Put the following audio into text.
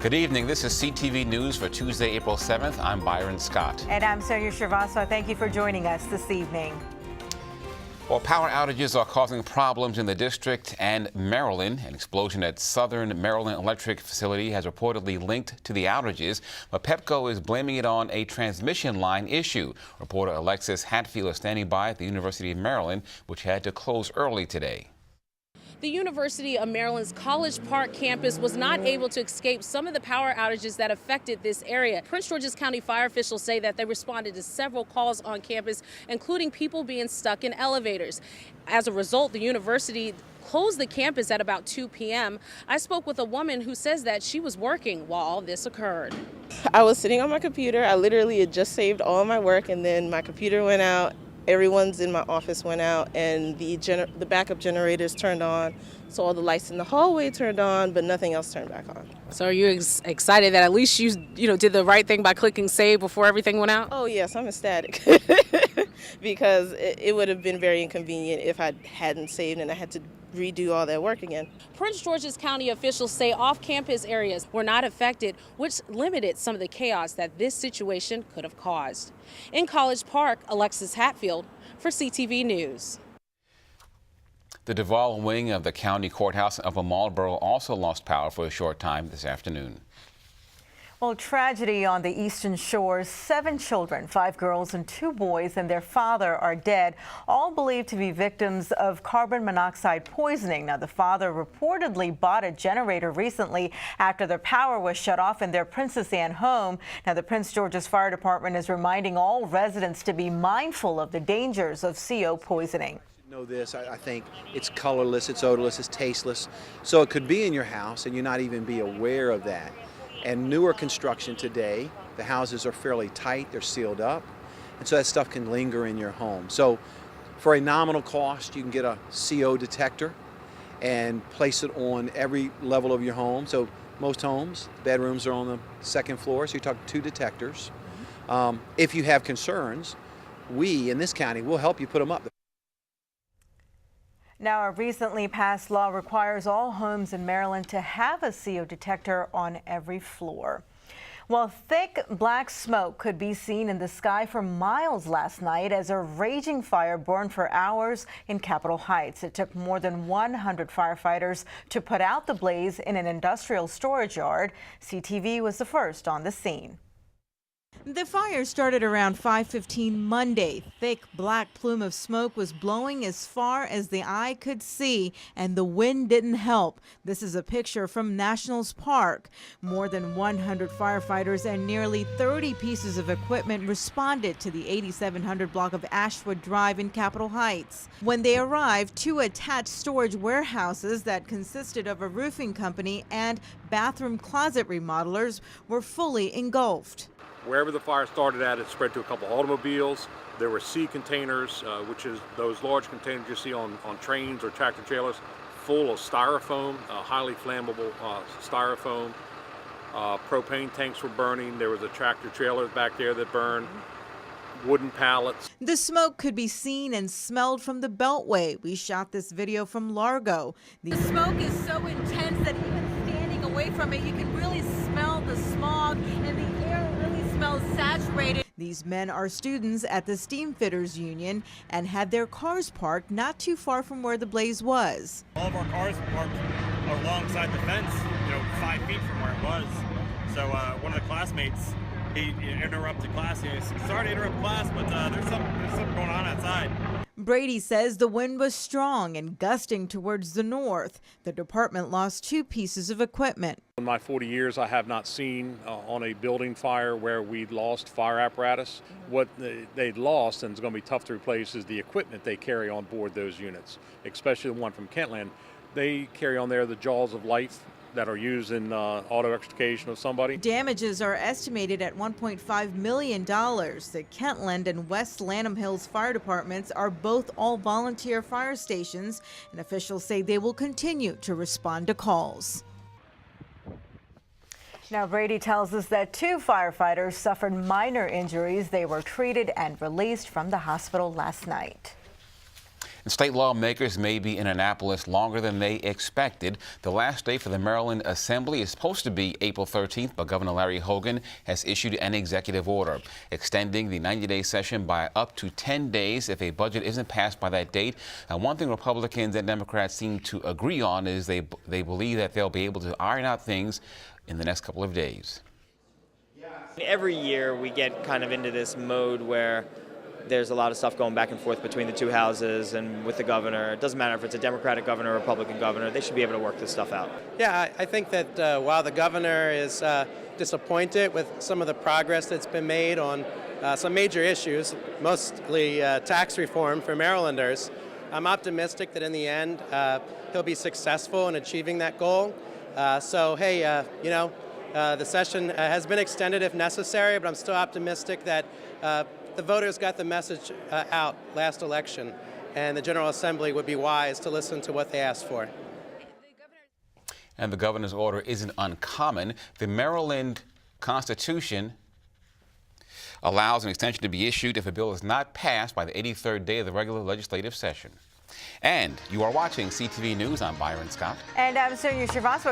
Good evening. This is CTV News for Tuesday, April 7th. I'm Byron Scott. And I'm Sonia Srivastava. Thank you for joining us this evening. Well, power outages are causing problems in the district and Maryland. An explosion at Southern Maryland Electric Facility has reportedly linked to the outages, but Pepco is blaming it on a transmission line issue. Reporter Alexis Hatfield is standing by at the University of Maryland, which had to close early today. The University of Maryland's College Park campus was not able to escape some of the power outages that affected this area. Prince George's County fire officials say that they responded to several calls on campus, including people being stuck in elevators. As a result, the university closed the campus at about 2 p.m. I spoke with a woman who says that she was working while all this occurred. I was sitting on my computer. I literally had just saved all my work, and then my computer went out. Everyone's in my office went out, and the backup generators turned on, so all the lights in the hallway turned on, but nothing else turned back on. So are you excited that at least you did the right thing by clicking save before everything went out? Oh yes, I'm ecstatic because it would have been very inconvenient if I hadn't saved and I had to redo all that work again. Prince George's County officials say off-campus areas were not affected, which limited some of the chaos that this situation could have caused. In College Park, Alexis Hatfield for CTV News. The Duval wing of the county courthouse in Upper Marlboro also lost power for a short time this afternoon. Well, tragedy on the Eastern Shore. 7 children, 5 girls and 2 boys, and their father are dead, all believed to be victims of carbon monoxide poisoning. Now, the father reportedly bought a generator recently after their power was shut off in their Princess Anne home. Now, the Prince George's Fire Department is reminding all residents to be mindful of the dangers of CO poisoning. Know this, I think it's colorless, it's odorless, it's tasteless, so it could be in your house and you not even be aware of that. And newer construction today, the houses are fairly tight, they're sealed up, and so that stuff can linger in your home. So for a nominal cost, you can get a CO detector and place it on every level of your home. So most homes, bedrooms are on the 2nd floor, so you're talking 2 detectors. If you have concerns, we in this county will help you put them up. Now, a recently passed law requires all homes in Maryland to have a CO detector on every floor. Well, thick black smoke could be seen in the sky for miles last night as a raging fire burned for hours in Capitol Heights. It took more than 100 firefighters to put out the blaze in an industrial storage yard. CTV was the first on the scene. The fire started around 5:15 Monday. Thick black plume of smoke was blowing as far as the eye could see, and the wind didn't help. This is a picture from Nationals Park. More than 100 firefighters and nearly 30 pieces of equipment responded to the 8700 block of Ashwood Drive in Capitol Heights. When they arrived, 2 attached storage warehouses that consisted of a roofing company and bathroom closet remodelers were fully engulfed. Wherever the fire started at, it spread to a couple automobiles. There were C containers, which is those large containers you see on trains or tractor trailers, full of styrofoam, highly flammable styrofoam. Propane tanks were burning. There was a tractor trailer back there that burned. Wooden pallets. The smoke could be seen and smelled from the Beltway. We shot this video from Largo. The smoke is so intense that even standing away from it, you can really smell the smog, and the air really smells saturated. These men are students at the Steam Fitters Union and had their cars parked not too far from where the blaze was. All of our cars parked alongside the fence, 5 feet from where it was. So one of the classmates, he interrupted class. He was, sorry to interrupt class, but there's something going on outside. Brady says the wind was strong and gusting towards the north. The department lost 2 pieces of equipment. In my 40 years, I have not seen on a building fire where we lost fire apparatus. What they lost, and it's going to be tough to replace, is the equipment they carry on board those units, especially the one from Kentland. They carry on there the jaws of life that are used in auto extrication of somebody. Damages are estimated at $1.5 million. The Kentland and West Lanham Hills fire departments are both all volunteer fire stations, and officials say they will continue to respond to calls. Now, Brady tells us that 2 firefighters suffered minor injuries. They were treated and released from the hospital last night. And state lawmakers may be in Annapolis longer than they expected. The last day for the Maryland Assembly is supposed to be April 13th, but Governor Larry Hogan has issued an executive order extending the 90-day session by up to 10 days if a budget isn't passed by that date. One thing Republicans and Democrats seem to agree on is they believe that they'll be able to iron out things in the next couple of days. Every year we get kind of into this mode where there's a lot of stuff going back and forth between the two houses and with the governor. It doesn't matter if it's a Democratic governor or Republican governor. They should be able to work this stuff out. Yeah, I think that while the governor is disappointed with some of the progress that's been made on some major issues, mostly tax reform for Marylanders, I'm optimistic that in the end he'll be successful in achieving that goal. So, hey, the session has been extended if necessary, but I'm still optimistic that the voters got the message out last election, and the General Assembly would be wise to listen to what they asked for. And the governor's order isn't uncommon. The Maryland Constitution allows an extension to be issued if a bill is not passed by the 83rd day of the regular legislative session. And you are watching CTV News. I'm Byron Scott. And I'm Sonia Srivastava.